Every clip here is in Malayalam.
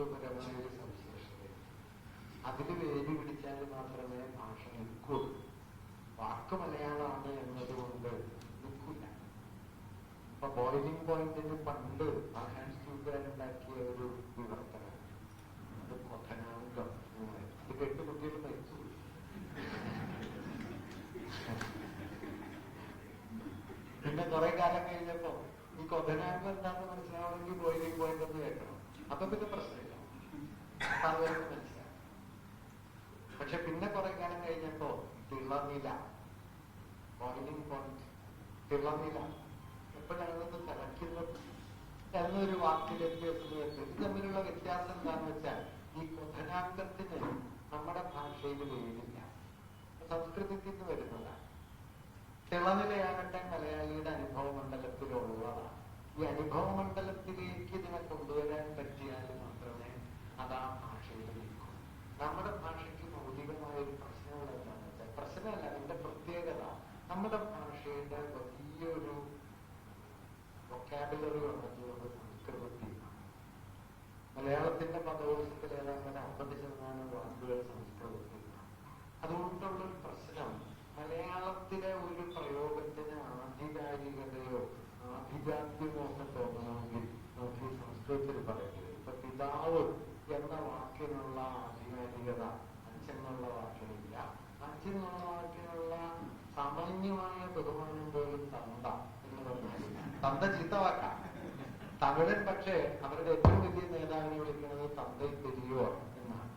അനുഭവപരമായ ഒരു സവിശേഷത. അതിൽ വേര് പിടിച്ചാൽ മാത്രമേ ഭാഷ നിൽക്കുള്ളൂ. വാക്ക് മലയാളമാണ് എന്നതുകൊണ്ട് നിൽക്കില്ല. അപ്പൊ ബോയിലിംഗ് പോയിന്റിന് പണ്ട് ഹാൻസ് ട്യൂബുകാരുണ്ടാക്കിയ ഒരു വിവർത്തനം, അത് കൊഥനാങ്കം. ഇത് കേട്ട് കുട്ടികൾ മരിച്ചു. പിന്നെ കുറെ കാലം കഴിഞ്ഞപ്പോ ഈ കൊഥനാങ്കം എന്താണെന്ന് മനസ്സിലാവണമെങ്കിൽ ബോയിലിംഗ് പോയിന്റ് ഒന്ന് കേൾക്കണം. അപ്പൊ പിന്നെ പ്രശ്നമില്ല, അതുവരെ മനസ്സിലാവും. പക്ഷെ പിന്നെ കുറെ കാലം കഴിഞ്ഞപ്പോ തിളനില, ബോയിലിംഗ് പോയിന്റ്, തിളനില എപ്പോഴാണെന്ന് തിളയ്ക്കുന്നത് എന്നൊരു വാക്കിലെത്തിയ സമയത്ത് ഇത് തമ്മിലുള്ള വ്യത്യാസം എന്താണെന്ന് വെച്ചാൽ ഈ കൊഥനാങ്കത്തിന് നമ്മുടെ ഭാഷയിൽ വേരില്ല, സംസ്കൃതത്തിൽ നിന്ന് വരുന്നതാണ്. തിളനിലയാകട്ടെ മലയാളിയുടെ അനുഭവ മണ്ഡലത്തിലുള്ളതാണ്. ഈ അനുഭവ മണ്ഡലത്തിലേക്ക് ഇതിനെ കൊണ്ടുവരാൻ പറ്റിയാൽ മാത്രമേ അത് ആ ഭാഷയിൽ നിൽക്കൂ. നമ്മുടെ ഭാഷയ്ക്ക് ഭൗതികമായ ഒരു പ്രശ്നങ്ങൾ എന്താണെന്ന് വെച്ചാൽ, പ്രശ്നമല്ല, അതിന്റെ പ്രത്യേകത, നമ്മുടെ ഭാഷയുടെ വലിയൊരു വൊക്കാബുലറി ഉള്ളത് സംസ്കൃതത്തിലാണ്. മലയാളത്തിന്റെ പദകോശത്തിൽ ഏതാണ്ട് 50% വാക്കുകൾ സംസ്കൃതത്തിലാണ്. അതുകൊണ്ടുള്ളൊരു പ്രശ്നം, മലയാളത്തിലെ ഒരു പ്രയോഗത്തിന് ആധികാരികതയോ ആധികാത്മ്യമോ ഒക്കെ തോന്നണമെങ്കിൽ നമുക്ക് ഈ സംസ്കൃതത്തിൽ പറയുന്നത്. ഇപ്പൊ പിതാവ് എന്ന വാക്കിനുള്ള ആധികാരികത അച്ഛനുള്ള വാക്കിനില്ല. അച്ഛനുള്ള വാക്കിനുള്ള സാമാന്യമായ ബഹുമാനം പോലും തന്ത എന്ന് പറഞ്ഞാലില്ല. തന്ത ചീത്ത വാക്കാം. തമിഴൻ പക്ഷേ അവരുടെ ഏറ്റവും വലിയ നേതാവിനെ വിളിക്കുന്നത് തന്തൈ പെരിയോർ എന്നാണ്.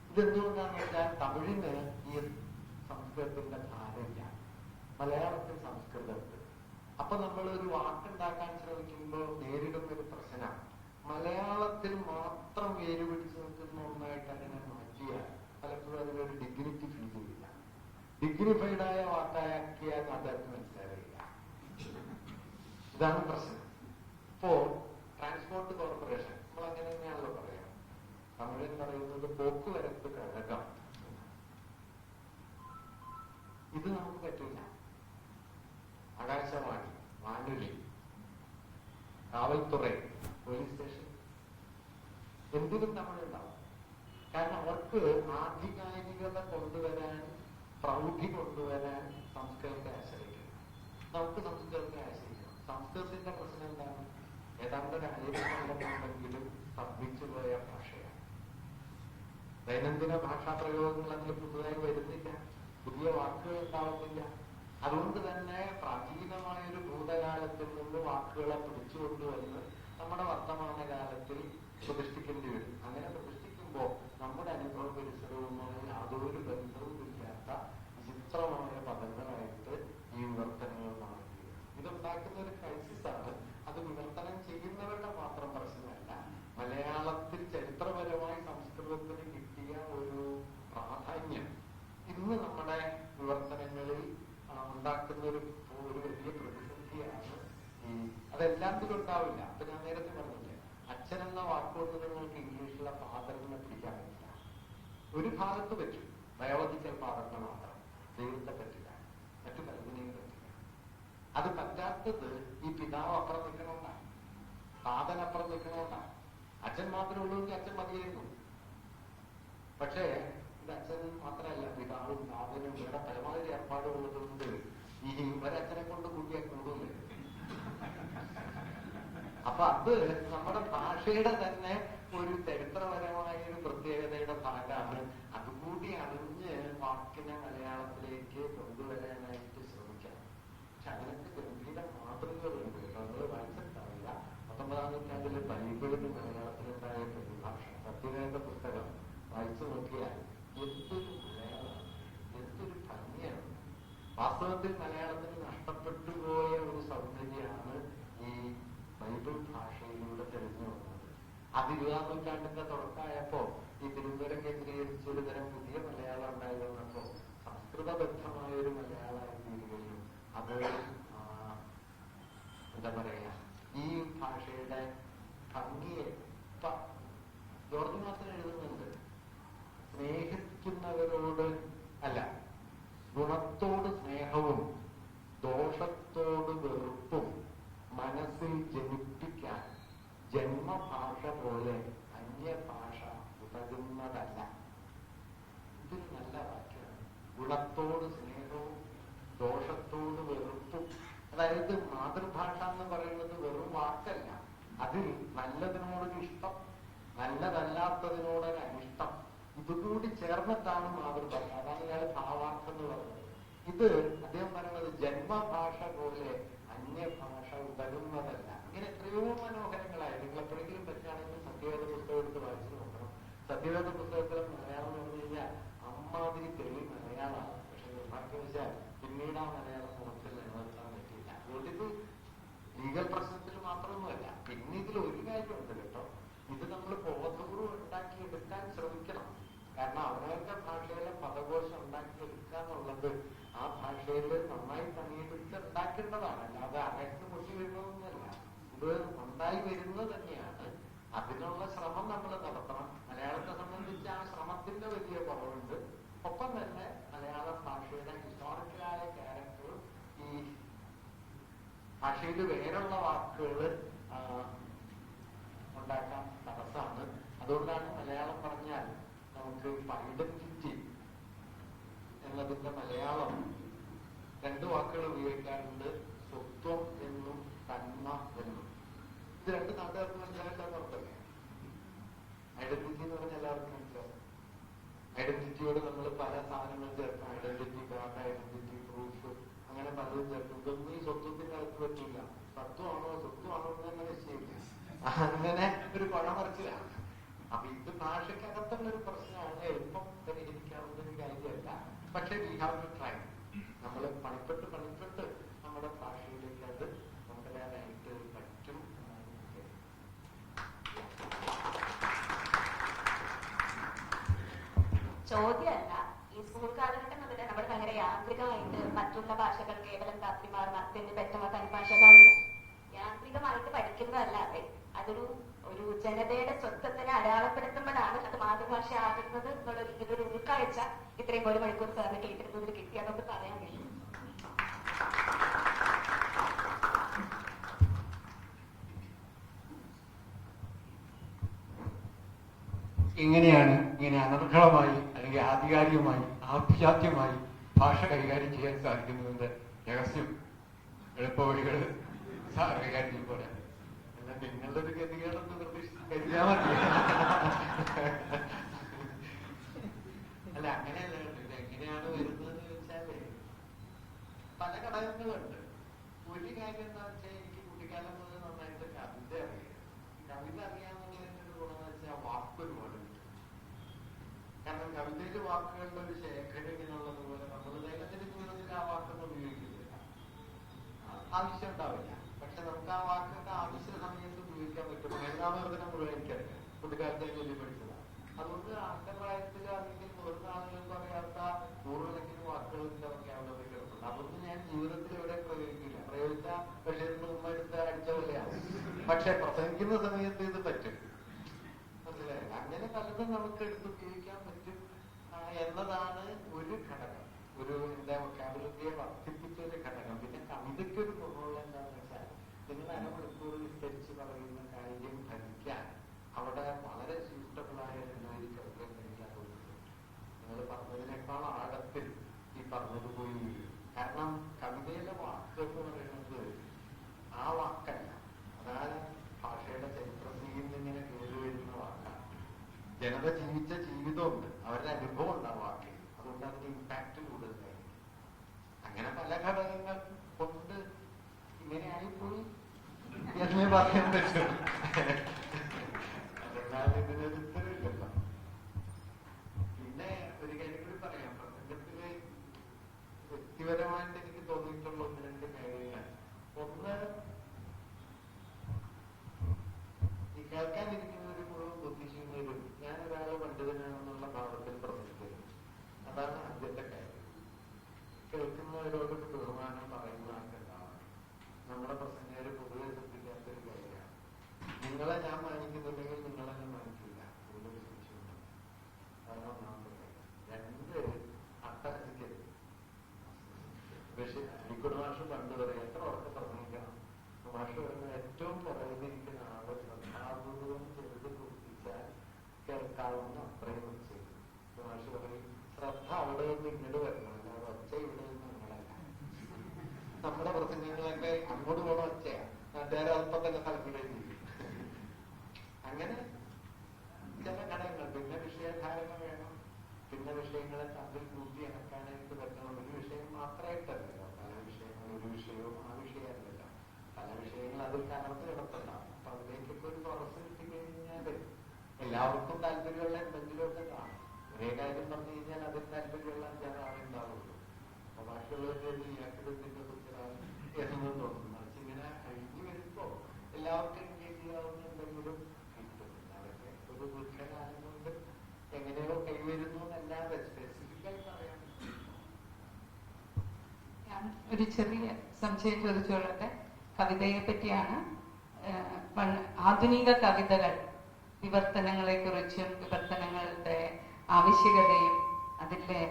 ഇതെന്തുകൊണ്ടാണെന്ന് വെച്ചാൽ തമിഴിന് ഈ സംസ്കൃതത്തിന്റെ ഭാരമില്ല, മലയാളത്തിൽ സംസ്കൃതത്തിൽ. അപ്പൊ നമ്മൾ ഒരു വാക്കുണ്ടാക്കാൻ ശ്രമിക്കുമ്പോൾ നേരിടുന്ന ഒരു പ്രശ്നം, മലയാളത്തിൽ മാത്രം വേര് പിടിച്ചു നിൽക്കുന്ന ഒന്നായിട്ട് അതിനെ മാറ്റിയാൽ പലപ്പോഴും അതിനൊരു ഡിഗ്നിറ്റി ഫീൽ ചെയ്യില്ല. ഡിഗ്നിഫൈഡായ വാക്കാക്കിയാൽ അതായത് മനസ്സിലാവില്ല. ഇതാണ് പ്രശ്നം. ഇപ്പോ ട്രാൻസ്പോർട്ട് കോർപ്പറേഷൻ, നമ്മൾ അങ്ങനെ തന്നെയാണല്ലോ പറയാം. തമിഴിൽ പറയുന്നത് പോക്കുവരത്ത് കഴകം. ഇത് നമുക്ക് പറ്റില്ല. ആകാശവാണി, വാനൊലി, കാവൽത്തുറ, പോലീസ് സ്റ്റേഷൻ, എന്തിനും തമിഴുണ്ടാവും. കാരണം അവർക്ക് ആധികാരികത കൊണ്ടുവരാൻ, പ്രൗഢി കൊണ്ടുവരാൻ സംസ്കൃതത്തെ ആശ്രയിക്കണം. നമുക്ക് സംസ്കൃതത്തെ ആശ്രയിക്കണം. സംസ്കൃതത്തിന്റെ പ്രശ്നം എന്താണ്? ഏതാണ്ട് 1000 കൊല്ലമുണ്ടെങ്കിലും സ്തംഭിച്ചു പോയ ഭാഷയാണ്. ദൈനംദിന ഭാഷാ പ്രയോഗങ്ങൾ അതിൽ പുതുതായി വരുന്നില്ല, പുതിയ വാക്കുകൾ ഉണ്ടാവുന്നില്ല. അതുകൊണ്ട് തന്നെ പ്രാചീനമായൊരു ഭൂതകാലത്തിൽ നിന്ന് വാക്കുകളെ പിടിച്ചുകൊണ്ടുവന്ന് നമ്മുടെ വർത്തമാനകാലത്തിൽ പ്രതിഷ്ഠിക്കേണ്ടി വരും. അങ്ങനെ പ്രതിഷ്ഠിക്കുമ്പോൾ നമ്മുടെ അനുഭവ പരിസരവുമായി യാതൊരു ബന്ധവും ഇല്ലാത്ത വിചിത്രമായ പദങ്ങളായിട്ട് ഈ വിവർത്തനങ്ങൾ മാറുകയാണ്. ഇതുണ്ടാക്കുന്ന ഒരു ക്രൈസിസാണ്. അത് വിവർത്തനം ചെയ്യുന്നവരുടെ മാത്രം പ്രശ്നമല്ല, മലയാളത്തിൽ ചരിത്രപരമായി സംസ്കൃതത്തിന് കിട്ടിയ ഒരു പ്രാധാന്യം ഇന്ന് നമ്മുടെ വിവർത്തനങ്ങളിൽ ഉണ്ടാക്കുന്ന ഒരു വലിയ പ്രതിസന്ധിയാണ്. അതെല്ലാത്തിലും ഉണ്ടാവില്ല. അപ്പൊ ഞാൻ നേരത്തെ പറഞ്ഞില്ലേ, അച്ഛൻ എന്ന വാക്കുകൊണ്ട് നിങ്ങൾക്ക് ഇംഗ്ലീഷിലെ ഫാദറിനെ പിടിക്കാൻ പറ്റില്ല. ഒരു ഭാഗത്ത് പറ്റും, ബയോളജിക്കൽ ഫാദറിനെ മാത്രം, ദൈവത്തെ പറ്റില്ല, മറ്റു പലതിനെയും പറ്റില്ല. അത് പറ്റാത്തത് ഈ പിതാവ് അപ്പുറം നിൽക്കണോണ്ടാണ്, ഫാദനപ്പുറം നിൽക്കണോണ്ടാണ്. അച്ഛൻ മാത്രമേ ഉള്ളൂങ്കിൽ അച്ഛൻ മതിയായിരുന്നു. പക്ഷേ ഇത് അച്ഛൻ മാത്രമല്ല, പിതാവും ഫാദനും ഇവിടെ പരമാവധി ഏർപ്പാടുള്ളതുകൊണ്ട് ഈ ഒരച്ഛനെ കൊണ്ട് കൂട്ടിയാൽ കൂടുതൽ. അപ്പൊ അത് നമ്മുടെ ഭാഷയുടെ തന്നെ ഒരു ചരിത്രപരമായ ഒരു പ്രത്യേകതയുടെ ഭാഗമാണ്. അതുകൂടി അറിഞ്ഞ് വാക്കിനെ മലയാളത്തിലേക്ക് കൊണ്ടുവരാനായിട്ട് ശ്രമിക്കാം. പക്ഷെ അതിനൊക്കെ ഗംഭീര മാതൃകകളുണ്ട്. നമ്മൾ വായിച്ചിട്ടാവില്ല. 19ാം നൂറ്റാണ്ടിലെ ബൈബിളിന് മലയാളത്തിലുണ്ടായ പരിഭാഷ, സത്യവേദ പുസ്തകം വായിച്ചു നോക്കിയാൽ എന്തൊരു മലയാളമാണ്, എന്തൊരു ഭംഗിയാണ്. വാസ്തവത്തിൽ മലയാളത്തിന് നഷ്ടപ്പെട്ടു പോയ ഒരു സൗന്ദര്യമാണ് ഈ ബൈബിൾ ഭാഷയിലൂടെ തെളിഞ്ഞു വന്നത്. അത് 20ാം നൂറ്റാണ്ടിന്റെ തുടക്കമായപ്പോ ഈ തിരുവനന്തപുരം കേന്ദ്രീകരിച്ച് ഒരു തരം പുതിയ മലയാളം ഉണ്ടായി വന്നപ്പോ സംസ്കൃതബദ്ധമായ ഒരു മലയാളമായി തീരുകയും അത് എന്താ പറയാ, ഈ ഭാഷയുടെ ഭംഗിയെ ജോർജ് മാത്തൻ എഴുതുന്നുണ്ട്. സ്നേഹിക്കുന്നവരോട് അല്ല, ഗുണത്തോട് സ്നേഹവും ദോഷത്തോട് വെറുപ്പും മനസ്സിൽ ജനിപ്പിക്കാൻ ജന്മഭാഷ പോലെ അന്യ അന്യഭാഷ ഉതകുന്നതല്ല. ഇതൊരു നല്ല വാക്യമാണ്. ഗുണത്തോട് സ്നേഹവും ദോഷത്തോട് വെറുപ്പും. അതായത് മാതൃഭാഷ എന്ന് പറയുന്നത് വെറും വാക്കല്ല, അതിൽ നല്ലതിനോടൊരു ഇഷ്ടം, നല്ലതല്ലാത്തതിനോടൊരു അനിഷ്ടം, ഇതുകൂടി ചേർന്നിട്ടാണ് മാതൃഭാഷ. അതാണ് ഞാൻ ഭാവാർത്ഥം എന്ന് പറയുന്നത്. ഇത് അദ്ദേഹം പറയുന്നത് ജന്മഭാഷ പോലെ അന്യഭാഷ ഉതകുന്നതല്ല. ഇങ്ങനെ എത്രയോ മനോഹരങ്ങളായി നിങ്ങൾ എപ്പോഴെങ്കിലും പറ്റുകയാണെങ്കിൽ സത്യവേദ പുസ്തകം എടുത്ത് വായിച്ചു നോക്കണം. സത്യവേദ പുസ്തകത്തിലെ മലയാളം എന്ന് പറഞ്ഞു കഴിഞ്ഞാൽ അമ്മാതിരി തെളി മലയാളമാണ്. പക്ഷെ നിർഭാഗ്യവശാൽ പിന്നീട് ആ മലയാളം നമുക്ക് നിലനിർത്താൻ പറ്റില്ല. അതുകൊണ്ട് ഇത് ലീഗൽ പ്രശ്നത്തിൽ മാത്രമൊന്നുമല്ല. പിന്നെ ഇതിൽ ഒരു കാര്യമുണ്ട് കേട്ടോ, ഇത് നമ്മൾ ബോധപൂർവ്വം ഉണ്ടാക്കിയെടുക്കാൻ ശ്രമിക്കണം. കാരണം അവരവരുടെ ഭാഷയിലെ പദകോശം ഉണ്ടാക്കിയെടുക്കുക എന്നുള്ളത് ആ ഭാഷയിൽ നന്നായി പണിയെടുത്ത് ഉണ്ടാക്കേണ്ടതാണ്. അല്ലാതെ അകത്ത് പൊട്ടി വരുന്നതൊന്നുമല്ല, ഇത് ഉണ്ടായി വരുന്നത് തന്നെയാണ്. അതിനുള്ള ശ്രമം നമ്മൾ നടത്തണം. മലയാളത്തെ സംബന്ധിച്ച് ആ ശ്രമത്തിന്റെ വലിയ കുറവുണ്ട്. ഒപ്പം തന്നെ മലയാള ഭാഷയുടെ ഹിസ്റ്റോറിക്കലായ ക്യാരക്ടർ ഈ ഭാഷയിൽ വേറുള്ള വാക്കുകൾ ഉണ്ടാക്കാൻ തടസ്സമാണ്. അതുകൊണ്ടാണ് മലയാളം പറഞ്ഞാൽ നമുക്ക് ഐഡന്റിറ്റി എന്നതിന്റെ മലയാളം രണ്ട് വാക്കുകൾ ഉപയോഗിക്കാറുണ്ട്, സ്വത്വം എന്നും തന്മ എന്നും. ഇത് രണ്ട് നാട്ടുകാർക്ക് മനസ്സിലാക്കാൻ പുറത്തല്ലേ. ഐഡന്റിറ്റി എന്ന് പറഞ്ഞാൽ എല്ലാവർക്കും മനസ്സിലാവും. ഐഡന്റിറ്റിയോട് നമ്മൾ പല സാധനങ്ങൾ ചേർക്കും. ഐഡന്റിറ്റി കാർഡ്, ഐഡന്റിറ്റി പ്രൂഫ്, അങ്ങനെ പലതും ചേർക്കും. ഇതൊന്നും ഈ സ്വത്വത്തിന്റെ അകത്ത് പറ്റില്ല. സ്വത്വമാണോ എന്ന് തന്നെ നിശ്ചയില്ല. അങ്ങനെ ഒരു പഴമറിച്ചിലാണ്. അപ്പൊ ഇത് ഭാഷയ്ക്കകത്തുള്ള ഒരു പ്രശ്നമാണ്. എളുപ്പം പരിഹരിക്കാവുന്ന ഒരു കാര്യമല്ല. പക്ഷെ വി ഹാവ് ടു ട്രൈ. നമ്മൾ പണിപ്പെട്ട് നമ്മുടെ ഭാഷയിലേക്ക് അത് കൊണ്ടുവരാനായിട്ട് പറ്റും. ചോദ്യമല്ല, ഈ സ്കൂൾ കാലഘട്ടം മുതൽ നമ്മൾ ഭയങ്കര യാന്ത്രികമായിട്ട് മറ്റുള്ള ഭാഷകൾ കേവലം കാപ്പിമാർ മത്തിന് പെറ്റമ തൻഭാഷകളാണ് യാന്ത്രികമായിട്ട് പഠിക്കുന്നതല്ലാതെ അതൊരു ജനതയുടെ സ്വത്വത്തിനെ അടയാളപ്പെടുത്തുമ്പോഴാണ് അത് മാതൃഭാഷ ആകുന്നത് എന്നുള്ള ഇതിലൊരു ഉൾക്കാഴ്ച ഇത്രയും 1 മണിക്കൂർ സാറിന് കേട്ടിരുന്നതിൽ കിട്ടി. അതൊക്കെ പറയാൻ കഴിയും. ഇങ്ങനെയാണ് ഇങ്ങനെ അനർഹളമായി അല്ലെങ്കിൽ ആധികാരികമായി ആഭിജാത്യമായി ഭാഷ കൈകാര്യം ചെയ്യാൻ സാധിക്കുന്നതിന്റെ രഹസ്യം എളുപ്പവഴികൾ സാർ കൈകാര്യം ചെയ്യുമ്പോൾ എന്നാൽ നിങ്ങളുടെ ഒരു ഗതികേടെന്ന് കരുതിയാൽ മതി. അല്ല, അങ്ങനെയല്ല. ഇത് എങ്ങനെയാണ് വരുന്നതെന്ന് ചോദിച്ചാല് പല ഘടകങ്ങളുണ്ട്. ഒരു കാര്യം എന്താ വെച്ചാൽ എനിക്ക് കുട്ടിക്കാലം മുതൽ നന്നായിട്ട് കവിത അറിയാം. കവിത അറിയാമെന്നുള്ളതിന്റെ ഒരു ഗുണമെന്ന് വെച്ചാൽ വാക്ക് ഒരുപാട് കിട്ടും. കാരണം കവിതയിലെ വാക്കുകളുടെ ഒരു ശേഖരം ഇങ്ങനെയുള്ളത് പോലെ നമ്മൾ ദൈനംദിന ജീവിതത്തിൽ ആ വാക്കൊന്നും ഉപയോഗിക്കുന്നില്ല, ആവശ്യം ഉണ്ടാവില്ല. പക്ഷെ നമുക്ക് ആ വാക്കൊക്കെ ആവശ്യ സമയത്ത് ഉപയോഗിക്കാൻ പറ്റും. ഏകാമർദ്ദനം മുഴുവൻ എനിക്കറിയാം, കുട്ടിക്കാലത്തെ ചൊല്ലി പഠിച്ചതാണ്. അതുകൊണ്ട് ആദ്യ പ്രായത്തിൽ അല്ലെങ്കിൽ മുതിർന്ന ആളുകൾക്ക് അറിയാത്ത നൂറുകണക്കിന് വാക്കുകൾ അവരുടെ കിടപ്പുണ്ട്. അതൊന്നും ഞാൻ ജീവിതത്തിൽ എവിടെ പ്രയോഗിക്കില്ല. പ്രയോഗിച്ച പക്ഷേ ഉമ്മ എടുത്ത് അടിച്ച പോലെയാണ്. പക്ഷെ പ്രസംഗിക്കുന്ന സമയത്ത് ഇത് പറ്റും. മനസ്സിലായി? അങ്ങനെ പലതും നമുക്ക് എടുത്ത് ഉപയോഗിക്കാൻ പറ്റും എന്നതാണ് ഒരു ഘടകം. ഒരു വൊക്കാബുലറിയെ വർദ്ധിപ്പിച്ച ഒരു ഘടകം. പിന്നെ കവിതയ്ക്ക് ഒരു ഗുണമുള്ള എന്താണെന്ന് വെച്ചാൽ നിങ്ങൾ അരമണിക്കൂർ വിസ്തരിച്ച് പറയുന്ന കാര്യം ഭരിക്കാൻ അവിടെ വളരെ സ്യൂട്ടബിളായ ഒരു കവിത ഉണ്ടെങ്കിൽ നിങ്ങൾ പറഞ്ഞതിനേക്കാൾ ആഴത്തിൽ ഈ പറഞ്ഞത് പോയി വീഴും. കാരണം കവിതയിലെ വാക്ക് എന്ന് പറയുന്നത് ആ വാക്കല്ല, അതായത് ഭാഷയുടെ ചരിത്രത്തിൽ നിന്നിങ്ങനെ കയറി വരുന്ന വാക്കാണ്. ജനത ജീവിച്ച ജീവിതമുണ്ട്, അവരുടെ അനുഭവം ഉണ്ട് ആ വാക്കിൽ. അതുകൊണ്ട് അതിന്റെ ഇമ്പാക്ട് കൂടുതലായിരിക്കും. അങ്ങനെ പല ഘടകങ്ങൾ കൊണ്ട് ഇങ്ങനെയായിപ്പോയി എന്നേ പറയാൻ പറ്റും. അതെന്നാൽ ഇതിനൊരു ഉത്തരവില്ലല്ലോ. പിന്നെ ഒരു കാര്യം കൂടി പറയാം. പ്രസംഗത്തില് വ്യക്തിപരമായിട്ട് എനിക്ക് തോന്നിയിട്ടുള്ള 1-2 കാര്യങ്ങൾ. ഒന്ന്, ഈ കേൾക്കാനിരിക്കുന്നവര് മുഴുവൻ ബുദ്ധിശൂന്യരും ഞാൻ ഒരാള് പണ്ഡിതനാണെന്നുള്ള ഭാവത്തിൽ പ്രസംഗിക്കുന്നു. അതാണ് ആദ്യത്തെ കാര്യം. കേൾക്കുന്നവരോടൊരു ബഹുമാനം പറയുന്ന ആൾക്കുണ്ടാവണം. നമ്മുടെ പ്രസംഗകര് പൊതുവെ ശ്രദ്ധിക്കാത്തൊരു കാര്യമാണ്. കേൾക്കാവുന്ന അത്രയും ഒച്ചയിൽ. മാഷ് പറയും ശ്രദ്ധ അവിടെ നിന്ന് ഇങ്ങോട്ട് വരണം, അല്ലാതെ ഒച്ച ഇവിടെ നിന്ന് നമ്മളല്ല. നമ്മുടെ പ്രസംഗങ്ങളൊക്കെ അങ്ങോട്ട് പോണ ഒച്ചയാണ്, നാട്ടുകാരെ അല്പം തന്നെ തലമുറയും ചെയ്യും. അങ്ങനെ ചില ഘടകങ്ങൾ. പിന്നെ വിഷയധാരണ വേണം, പിന്നെ വിഷയങ്ങളെ തമ്മിൽ കൂട്ടി ഇണക്കാനായിട്ട് പറ്റണം. ഒരു വിഷയം മാത്രമായിട്ടല്ലല്ലോ, പല വിഷയങ്ങൾ. ഒരു വിഷയവും ആ വിഷയമല്ലല്ലോ, പല വിഷയങ്ങൾ അതിൽ കലർന്ന് കിടത്തുണ്ടാവും. അപ്പൊ അതിലേക്കൊക്കെ ഒരു തുറസ് കിട്ടിക്കഴിഞ്ഞാല് എല്ലാവർക്കും താല്പര്യമുള്ള എന്തെങ്കിലുമൊക്കെ കാണും. ഒരേ കാര്യം പറഞ്ഞു കഴിഞ്ഞാൽ അതിൽ താല്പര്യമുള്ള 5-6 ആളുണ്ടാവുള്ളൂ. അപ്പൊ ബാക്കിയുള്ളവരുടെ ഇയാക്കിടത്തിന്റെ കുറിച്ചാണ് എന്ന് തോന്നുന്നു. മറിച്ച് ഇങ്ങനെ കഴിഞ്ഞു വരുമ്പോ എല്ലാവർക്കും എൻഗേജ് ചെയ്യാവുന്ന എന്തെങ്കിലും കിട്ടും. അതൊക്കെ ഒരു ദീർഘകാലം കൊണ്ട് എങ്ങനെയോ കൈവരുന്നു എന്നല്ലാതെ സ്പെസിഫിക്കായി പറയാൻ. ഞാൻ ഒരു ചെറിയ സംശയം ചോദിച്ചോളട്ടെ. കവിതയെ പറ്റിയാണ്. ആധുനിക കവിതകൾ വിവർത്തനങ്ങളെ കുറിച്ചും വിവർത്തനങ്ങളുടെ ആവശ്യകതയും അതിലെ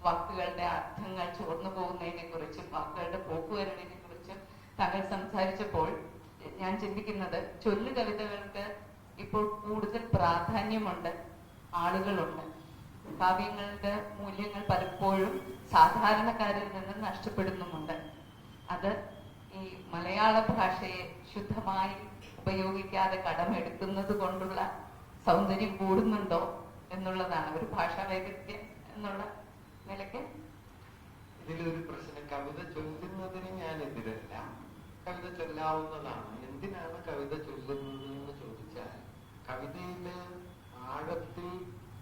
വാക്കുകളുടെ അർത്ഥങ്ങൾ ചോർന്നു പോകുന്നതിനെ കുറിച്ചും വാക്കുകളുടെ പോക്കുവരവിനെ കുറിച്ചും താങ്കൾ സംസാരിച്ചപ്പോൾ ഞാൻ ചിന്തിക്കുന്നത്, ചൊല്ലു കവിതകൾക്ക് ഇപ്പോൾ കൂടുതൽ പ്രാധാന്യമുണ്ട്, ആളുകളുണ്ട്. കാവ്യങ്ങളുടെ മൂല്യങ്ങൾ പലപ്പോഴും സാധാരണക്കാരിൽ നിന്ന് നഷ്ടപ്പെടുന്നുമുണ്ട്. അത് ഈ മലയാള ഭാഷയെ ശുദ്ധമായി ഉപയോഗിക്കാതെ കടമെടുക്കുന്നത് കൊണ്ടുള്ള സൗന്ദര്യം കൂടുന്നുണ്ടോ എന്നുള്ളതാണ് ഒരു ഭാഷാ വൈദഗ്ധ്യം എന്നുള്ള നിലയ്ക്ക്. ഇതിലൊരു പ്രശ്നം, കവിത ചൊല്ലുന്നതിന് ഞാൻ എതിരല്ല, കവിത ചൊല്ലാവുന്നതാണ്. എന്തിനാണ് കവിത ചൊല്ലുന്നത് എന്ന് ചോദിച്ചാൽ, കവിതയില് ആഴത്തിൽ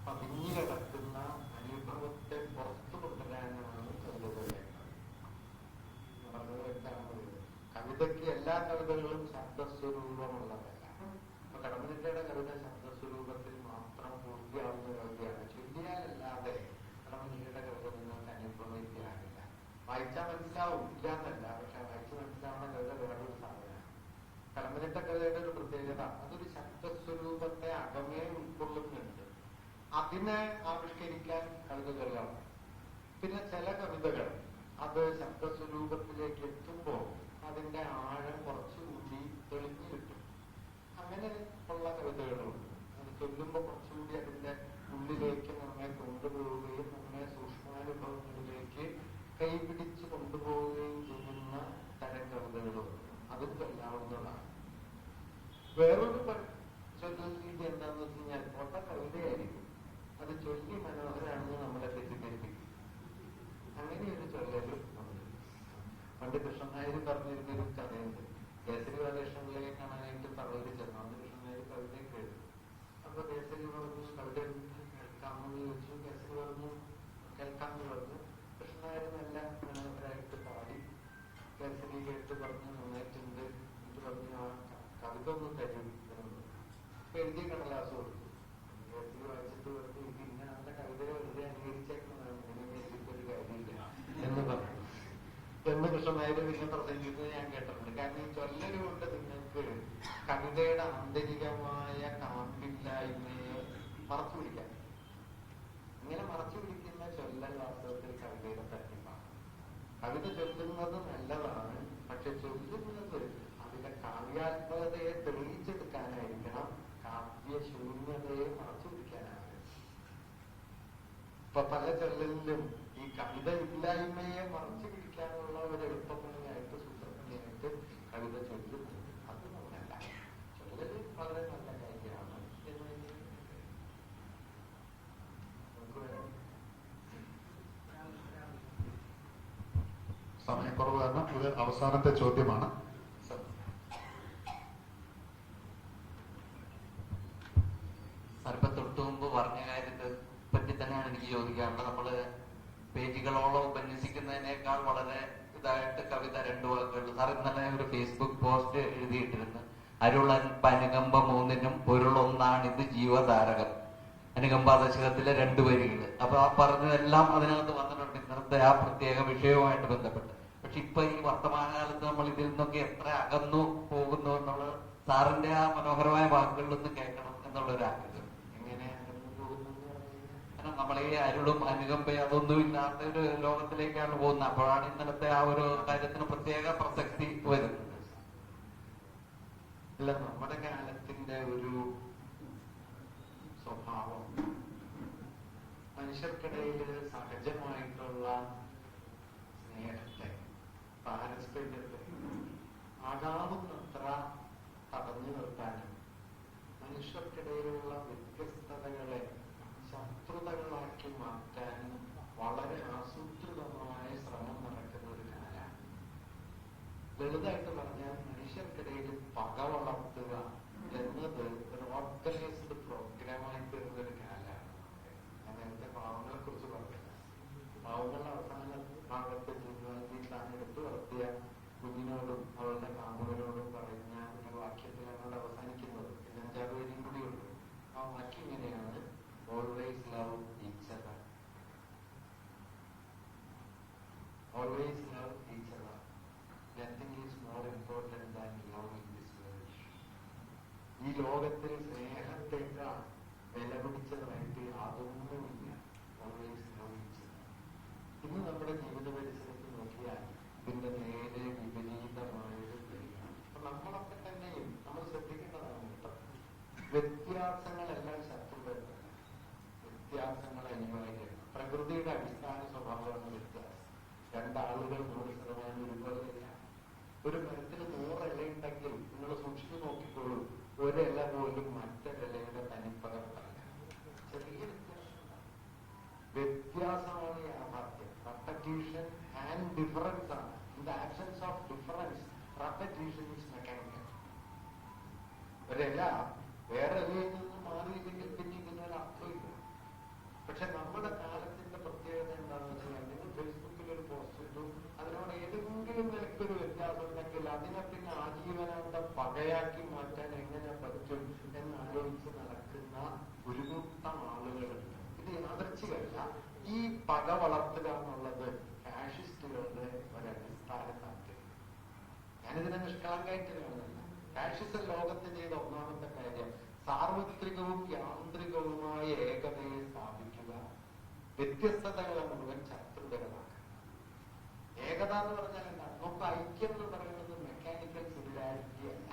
പതിഞ്ഞു കിടക്കുന്ന അനുഭവത്തെ പുറത്തു കൊണ്ടുവരാനാണ് കവിത വേണ്ടത്. കവിതയ്ക്ക് എല്ലാ കവിതകളും ശബ്ദസ്വരൂപമുള്ളതല്ല. അപ്പൊ കടമ്മനിട്ടയുടെ കവിത ശബ്ദസ്വരൂപത്തിൽ മാത്രം പൂർത്തിയാവുന്ന കവിതയാണ്. ചൊല്ലിയാലല്ലാതെ കടമ്മനിട്ടയുടെ കവിത നിങ്ങൾക്ക് അനുഭവിക്കാറില്ല. വായിച്ചാൽ മനസ്സിലാവും, ഇല്ലാന്നല്ല, പക്ഷെ വായിച്ച് മനസ്സിലാവുന്ന കവിത വേറൊരു സാധനമാണ്. കടമ്മനിട്ട കവിതയുടെ ഒരു പ്രത്യേകത, അതൊരു ശബ്ദസ്വരൂപത്തെ അകമേ ഉൾക്കൊള്ളുന്നുണ്ട്. അതിനെ ആവിഷ്കരിക്കാൻ കവിതകളാണ്. പിന്നെ ചില കവിതകൾ അത് ശബ്ദസ്വരൂപത്തിലേക്ക് എത്തുമ്പോൾ അതിന്റെ ആഴം കുറച്ചുകൂടി തെളിഞ്ഞു കിട്ടും. അങ്ങനെ ഉള്ള കവിതകളുണ്ട്. അത് ചൊല്ലുമ്പോൾ കുറച്ചുകൂടി അതിന്റെ ഉള്ളിലേക്ക് നമ്മെ കൊണ്ടുപോവുകയും നമ്മെ സൂക്ഷ്മാനുഭവങ്ങളിലേക്ക് കൈപിടിച്ച് കൊണ്ടുപോവുകയും ചെയ്യുന്ന തരം കവിതകളുണ്ട്. അതും ചൊല്ലാവുന്നതാണ്. വേറൊരു ചൊല്ലൽ രീതി എന്താണെന്ന് വെച്ച് കഴിഞ്ഞാൽ, പൊട്ട കവിതയായിരിക്കും, അത് ചൊല്ലി മനോഹരാണെന്ന് നമ്മളെ തെറ്റിദ്ധരിപ്പിക്കും. അങ്ങനെയൊരു ചൊല്ലലും ഉണ്ട്. പണ്ട് കൃഷ്ണൻ നായർ പറഞ്ഞിരുന്നൊരു കഥയുണ്ട്. കേസരി ബാലകൃഷ്ണപിള്ളയെ കാണാനായിട്ട് തളവര് ചെന്നു. അന്ന് കൃഷ്ണൻ നായർ കവിതയൊക്കെ എഴുതും. അപ്പൊ കേസരി പറഞ്ഞു, കവിത കേൾക്കാമെന്ന് ചോദിച്ചു. കേസരി പറഞ്ഞു കേൾക്കാമെന്ന് പറഞ്ഞു. കൃഷ്ണൻ നായർ നല്ല മനോഹരായിട്ട് പാടി. കേസരി കേട്ട് പറഞ്ഞു നന്നായിട്ടുണ്ട്. എന്നിട്ട് പറഞ്ഞു ആ കവിത ഒന്നും തരും എന്ന്. അപ്പൊ എഴുതിയ കടലാസ് കൊടുത്തു. കേസരി വായിച്ചിട്ട് പറഞ്ഞു, ഇത് ഇങ്ങനെ നല്ല കവിതയെ വെറുതെ അനുകരിച്ചേക്കുന്നതാണ്, ഇങ്ങനെ എഴുതിക്കൊരു കാര്യമില്ല എന്ന് പറഞ്ഞു. എന്ന് കൃഷ്ണൻ നായർ പിന്നെ പ്രസംഗിക്കുന്നത് ഞാൻ കേട്ടിട്ടുണ്ട്. കാരണം ഈ ചൊല്ലല് കൊണ്ട് നിങ്ങൾക്ക് കവിതയുടെ ആന്തരികമായ കാമ്പില്ലായ്മയെ മറച്ചു പിടിക്കാൻ. ഇങ്ങനെ മറച്ചു പിടിക്കുന്ന ചൊല്ലൽ വാസ്തവത്തിൽ കവിതയുടെ തട്ടിപ്പാണ്. കവിത ചൊല്ലുന്നത് നല്ലതാണ്, പക്ഷെ ചൊല്ലുന്നത് അതിന്റെ കാവ്യാത്മകതയെ തെളിയിച്ചെടുക്കാനായിരിക്കണം, കാവ്യശൂന്യതയെ മറച്ചു പിടിക്കാനാണ്. ഇപ്പൊ പല ചൊല്ലലിലും ഈ കവിത ഇല്ലായ്മയെ മറച്ചു പിടിക്കാനുള്ള ഒരു എളുപ്പപ്പണിയായിട്ട് സൂത്രപ്പണിയായിട്ട് കവിത ചൊല്ലുന്നത്. അത് നല്ലല്ല. ചൊല്ലല് വളരെ നല്ല കാര്യമാണ് എന്ന് നമുക്ക് വേണം. സമയക്കുറവ് കാരണം ഇത് അവസാനത്തെ ചോദ്യമാണ്. സാറിപ്പോ തൊട്ടു മുമ്പ് പറഞ്ഞ കാര്യത്തെ പറ്റി തന്നെയാണ് എനിക്ക് ചോദിക്കാനുള്ളത്. നമ്മള് പേജുകളോളം ഉപന്യസിക്കുന്നതിനേക്കാൾ വളരെ ഇതായിട്ട് കവിത 2 വാക്കുകൾ. സാർ ഇന്നലെ ഒരു ഫേസ്ബുക്ക് പോസ്റ്റ് എഴുതിയിട്ടിരുന്നു, അരുളൻ അനുകമ്പ 3-നും പൊരുളൊന്നാണിത് ജീവധാരകം. അനുകമ്പ ദശകത്തിലെ 2 വരികൾ. അപ്പൊ ആ പറഞ്ഞതെല്ലാം അതിനകത്ത് വന്നിട്ടുണ്ട്, ഇന്നത്തെ ആ പ്രത്യേക വിഷയവുമായിട്ട് ബന്ധപ്പെട്ട്. പക്ഷെ ഇപ്പൊ ഈ വർത്തമാനകാലത്ത് നമ്മൾ ഇതിൽ നിന്നൊക്കെ എത്ര അകന്നു പോകുന്നു എന്നുള്ളത് സാറിന്റെ ആ മനോഹരമായ വാക്കുകളിൽ നിന്ന് കേൾക്കണം എന്നുള്ളൊരു ആഗ്രഹം. കാരണം നമ്മൾ ഈ അരുളും അനുകമ്പയും അതൊന്നും ഇല്ലാത്ത ഒരു ലോകത്തിലേക്കാണ് പോകുന്നത്. അപ്പോഴാണ് ഇന്നലത്തെ ആ ഒരു കാര്യത്തിന് പ്രത്യേക പ്രസക്തി വരുന്നത്. അല്ല, നമ്മുടെ കാലത്തിന്റെ ഒരു സ്വഭാവം ഭാവം, മനുഷ്യർക്കിടയിൽ സഹജമായിട്ടുള്ള സ്നേഹത്തെ, പാരസ്പര്യത്തെ ആകാവുന്നത്ര തടഞ്ഞു നിർത്താനും മനുഷ്യർക്കിടയിലുള്ള വ്യത്യസ്തതകളെ ശത്രുതകളാക്കി മാറ്റാനും വളരെ ആസൂത്രിതമായ ശ്രമം നടക്കുന്ന ഒരു കാലമാണ്. ലളിതമായിട്ട് പറഞ്ഞാൽ മനുഷ്യർക്കിടയിൽ പക വളർത്തുക എന്നത് ഒരു ഓർഗനൈസ്ഡ് പ്രോഗ്രാമായി തീർന്ന ഒരു കാലമാണ്. ഞാൻ നേരത്തെ പാവങ്ങളെ കുറിച്ച് പറഞ്ഞില്ല. പാവങ്ങളുടെ അവസാന ഭാഗത്ത് ജീവിതത്തിൽ താൻ എടുത്തു വളർത്തിയ കുഞ്ഞിനോടും അവളുടെ കാമുകനോടും പറഞ്ഞ ഒരു വാക്യത്തിലാണ് അവിടെ അവസാനിക്കുന്നത്. പിന്നെ 5-6 വരിയും കൂടിയുണ്ട്. ആ വാക്യം ഇങ്ങനെയാണ്: always love each other, always love each other, nothing is more important than love in this world. ഈ ലോകത്തിൽ സ്നേഹത്തേക്കാൾ വില പിടിച്ചതായിട്ട് യാതൊന്നുമില്ല. Always love each other. ഇന്ന് നമ്മുടെ ജീവിത പരിസരത്ത് നോക്കിയാൽ ഇതിന്റെ നേരെ വിപരീതമായൊരു കാര്യമാണ്. അപ്പൊ നമ്മളൊക്കെ തന്നെയും നമ്മൾ ശ്രദ്ധിക്കേണ്ടതാണ് കേട്ടോ. വ്യത്യാസങ്ങളെല്ലാം ശത്രുതയല്ല, വ്യത്യാസങ്ങൾ അനിവാര്യമാണ്. പ്രകൃതിയുടെ അടിസ്ഥാന സ്വഭാവമാണ് വ്യത്യാസം. രണ്ടാളുകൾ 100% ഒരുപോലെയല്ല. ഒരു മരത്തിൽ 100 ഇലയുണ്ടെങ്കിൽ നിങ്ങൾ സൂക്ഷിച്ചു നോക്കിക്കോളൂ, ഒരില പോലും മറ്റൊരിലയുടെ തനിപ്പകർത്തല്ല. ചെറിയ വ്യത്യാസം. വ്യത്യാസമാണ് യാഥാർത്ഥ്യം. റെപ്പറ്റീഷൻ ആൻഡ് ഡിഫറൻസ് ആണ്. In the absence of difference repetition is mechanical. ഒരില വേറെ ഇലയിൽ നിന്ന് മാറിയില്ലെങ്കിൽ പിന്നെ ഇതിനൊരു അർത്ഥമില്ല. പക്ഷെ നമ്മുടെ കാലത്തിന്റെ പ്രത്യേകത എന്താണെന്ന് വെച്ചാൽ, നിങ്ങൾ ഫേസ്ബുക്കിൽ ഒരു പോസ്റ്റ് ഇട്ടു, അതിനോട് ഏതെങ്കിലും നിലയ്ക്കൊരു വ്യത്യാസം ഉണ്ടെങ്കിൽ അതിനെ പിന്നെ ആജീവനാന്ത പകയാക്കി മാറ്റാൻ എങ്ങനെ പറ്റും എന്നാലോചിച്ച് നടക്കുന്ന ഒരു കൂട്ടം ആളുകളുണ്ട്. ഇത് യാദൃച്ഛികമല്ല. ഈ പക വളർത്തുക എന്നുള്ളത് ഫാഷിസ്റ്റുകളുടെ ഒരടിസ്ഥാന താല്പര്യം. ഞാനിതിനെ നിഷ്കളങ്കായിട്ട് കാണുന്നില്ല. ഫാഷിസം ലോകത്ത് ചെയ്ത ഒന്നാമത്തെ കാര്യം സാർവത്രികവും യാന്ത്രികവുമായ ഏകതയെ സ്ഥാപിക്കുക, വ്യത്യസ്തതകളെ മുഴുവൻ ശത്രുതകളാക്കുക. ഏകത എന്ന് പറഞ്ഞാൽ എന്താ? നമുക്ക് ഐക്യം എന്ന് പറയുന്നത് മെക്കാനിക്കൽ സിമിലാരിറ്റി അല്ല.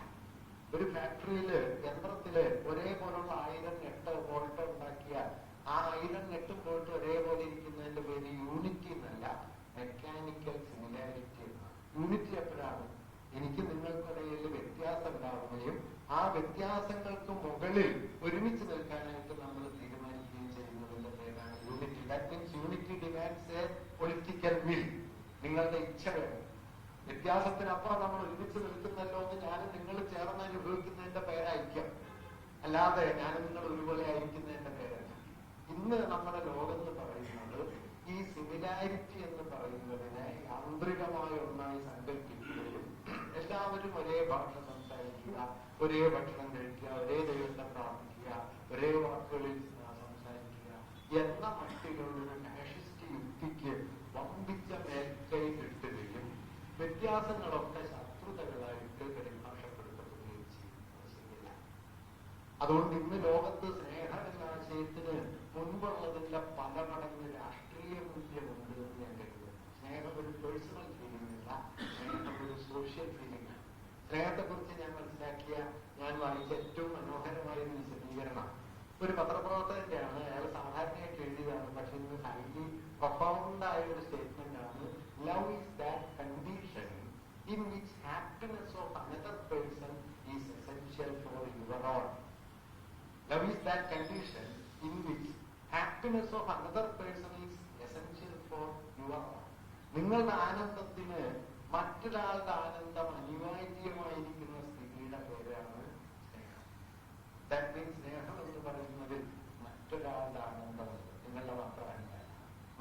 ഒരു ഫാക്ടറിയില് യന്ത്രത്തില് ഒരേപോലുള്ള 1000 നെട്ടോ ബോൾട്ടോ ഉണ്ടാക്കിയാൽ ആ 1000 നെട്ടും ബോൾട്ടും ഒരേപോലെ ഇരിക്കുന്നതിന്റെ പേര് യൂണിറ്റി എന്നല്ല, മെക്കാനിക്കൽ സിമിലാരിറ്റി എന്നാണ്. യൂണിറ്റി എപ്പോഴാണ്? എനിക്ക് നിങ്ങൾക്കിടയിൽ വ്യത്യാസം ഉണ്ടാവുകയും ആ വ്യത്യാസങ്ങൾക്ക് മുകളിൽ ഒരുമിച്ച് നിൽക്കാനായിട്ട് നമ്മൾ തീരുമാനിക്കുകയും ചെയ്യുന്നതിന്റെ പേരാണ് unity. That means unity demands A political will. നിങ്ങളുടെ ഇച്ഛ വേണം. വ്യത്യാസത്തിനപ്പുറം നമ്മൾ ഒരുമിച്ച് നിൽക്കുന്നല്ലോ എന്ന് ഞാനും നിങ്ങൾ ചേർന്ന് അനുഭവിക്കുന്നതിന്റെ പേരായിരിക്കും, അല്ലാതെ ഞാനും നിങ്ങൾ ഒരുപോലെ ആയിരിക്കുന്നതിന്റെ പേരല്ല. ഇന്ന് നമ്മുടെ ലോകം എന്ന് പറയുന്നത് ഈ സിമിലാരിറ്റി എന്ന് പറയുന്നതിനെ യാന്ത്രികമായ ഒന്നായി സങ്കല്പിക്കുകയും എല്ലാവരും ഒരേ ഭാഷ സംസാരിക്കുക, ഒരേ ഭക്ഷണം കഴിക്കുക, ഒരേ ദൈവത്തെ പ്രാർത്ഥിക്കുക, ഒരേ വാക്കുകളിൽ സംസാരിക്കുക എന്ന മട്ടിലുള്ള ഫാഷിസ്റ്റ് യുക്തിക്ക് വമ്പിച്ച മേൽക്കൈ കിട്ടുകയും വ്യത്യാസങ്ങളൊക്കെ ശത്രുതകളായിട്ട് പരിഭാഷപ്പെടുത്തപ്പെടുകയും ചെയ്യുന്നില്ല. അതുകൊണ്ട് ഇന്ന് ലോകത്ത് സ്നേഹം എന്ന ആശയത്തിന് മുൻപുള്ളതിന്റെ പല മടങ്ങ് രാഷ്ട്രീയ മൂല്യമുണ്ട് എന്ന് ഞാൻ കരുതുന്നു. സ്നേഹം ഒരു പേഴ്സണൽ ഫീലിംഗ് അല്ല, സ്നേഹം ഒരു സോഷ്യൽ ഫീലിംഗ് ആണ്. സ്നേഹത്തെക്കുറിച്ച് ഞാൻ വായിച്ച ഏറ്റവും മനോഹരമായ ഒരു വിശദീകരണം ഒരു പത്രപ്രവർത്തകന്റെയാണ്. അയാൾ സാധാരണയായിട്ട് എഴുതിയതാണ്, പക്ഷെ ഇന്ന് ഹൈലി പ്രൊഫൗണ്ടായ ഒരു സ്റ്റേറ്റ്മെന്റ് ആണ്. Love is that condition in which happiness of another person is essential for your own. Love is that condition in which happiness of another person is essential for your own. നിങ്ങളുടെ ആനന്ദത്തിന് മറ്റൊരാളുടെ ആനന്ദം അനിവാര്യമായിരിക്കുന്ന സ്ഥിതിയുടെ പേരാണ് സ്നേഹം. ദാറ്റ് മീൻസ് സ്നേഹം എന്ന് പറയുന്നത് മറ്റൊരാളുടെ ആനന്ദമുണ്ട്, നിങ്ങളുടെ മാത്രമല്ല.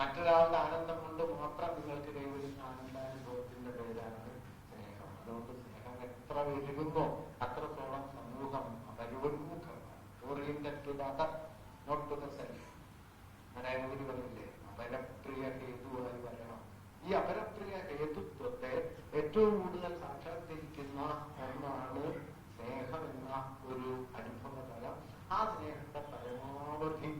മറ്റൊരാളുടെ ആനന്ദം കൊണ്ട് മാത്രം നിങ്ങൾക്ക് കൈവരുന്ന ആനന്ദാനുഭവത്തിന്റെ പേരാണ് സ്നേഹം. അതുകൊണ്ട് സ്നേഹം എത്ര വലുകുന്നോ അത്രത്തോളം സമൂഹം അപരോന്മുഖം. Oriented to the other, not to the self. Narayana Guru പറഞ്ഞില്ലേ, അപരപ്രിയ ഹേതുവായി വരണം. ഈ അപരപ്രിയ ഹേതുത്വത്തെ ഏറ്റവും കൂടുതൽ സാക്ഷാത്കരിക്കുന്ന ഒന്നാണ് സ്നേഹം എന്ന ഒരു അനുഭവതലം. ആ സ്നേഹത്തെ പരമാവധി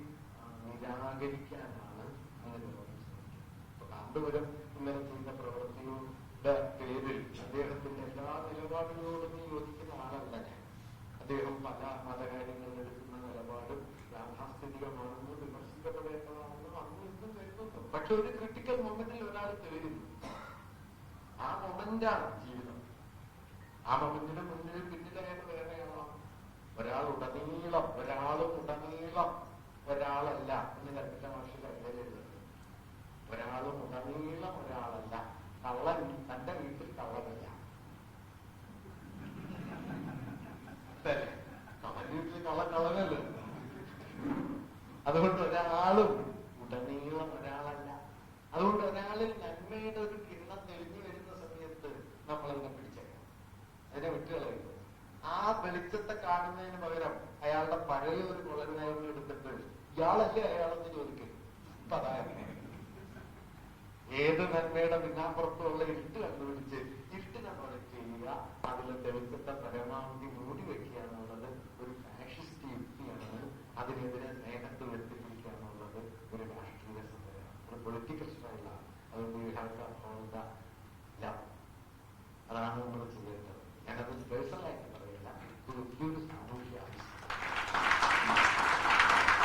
നിരാകരിക്കാനാണ് അങ്ങനെ ശ്രമിക്കുന്നത്. കാന്തപുരം ഇന്നലെ ചെയ്യുന്ന പ്രവൃത്തിയുടെ പേരിൽ അദ്ദേഹത്തിന്റെ എല്ലാ നിലപാടുകളോടും യോജിക്കുന്ന ആളല്ല ഞാൻ. അദ്ദേഹം പല മതകാര്യങ്ങളിൽ എടുക്കുന്ന നിലപാടും യാഥാസ്ഥിതിക പക്ഷെ ഒരു ക്രിട്ടിക്കൽ മൊമെന്റിൽ ഒരാൾ തേരുന്നു. ആ മൊമെന്റാണ് ജീവിതം. ആ മൊമെന്റിന് മുന്നിൽ പിന്നിലായിട്ട് വേറെയാണോ? ഒരാളുടനീളം ഒരാളല്ല എന്ന് കൽപ്പിച്ച മാഷിന്റെ അല്ലേ? ഒരാളും ഉടനീളം ഒരാളല്ല. കള്ളൻ തന്റെ വീട്ടിൽ കള്ളനല്ല. കള്ളൻ വീട്ടിൽ കള്ളനല്ലേ? അതുകൊണ്ട് ഒരാളും ഉടനീളം ഒരാളല്ല. അതുകൊണ്ട് ഒരാളിൽ നന്മയുടെ ഒരു കിണ്ണം തെളിഞ്ഞു വരുന്ന സമയത്ത് നമ്മളതിനെ പിടിച്ചേക്കണം, അതിനെ വിട്ടുകളയുന്നത്. ആ വെളിച്ചത്തെ കാണുന്നതിന് പകരം അയാളുടെ പഴയ ഒരു കുളനായ്മ എടുത്തിട്ട് ഇയാളല്ലേ അയാളെന്ന് ചോദിക്കരുത്. ഇപ്പൊ അതായത് ഏത് നന്മയുടെ പിന്നാമ്പുറത്തുള്ള ഇരുട്ട് കണ്ടുപിടിച്ച് ഇരുട്ടിനെ പ്രൊജക്ട് ചെയ്യുക, അതിലെ വെളിച്ചത്തെ പരമാവധി മൂടി വെക്കുക എന്നുള്ളത് ഒരു ഫാഷിസ്റ്റ് യുക്തിയാണ്. അതിനെതിരെ സ്നേഹത്തിൽ എത്തിപ്പിടിക്കുക എന്നുള്ളത് ഒരു രാഷ്ട്രീയ സമരമാണ്, ഒരു പൊളിറ്റിക്കൽ സ്റ്റൈലാണ്. അതുകൊണ്ട് അതാണ് നമ്മൾ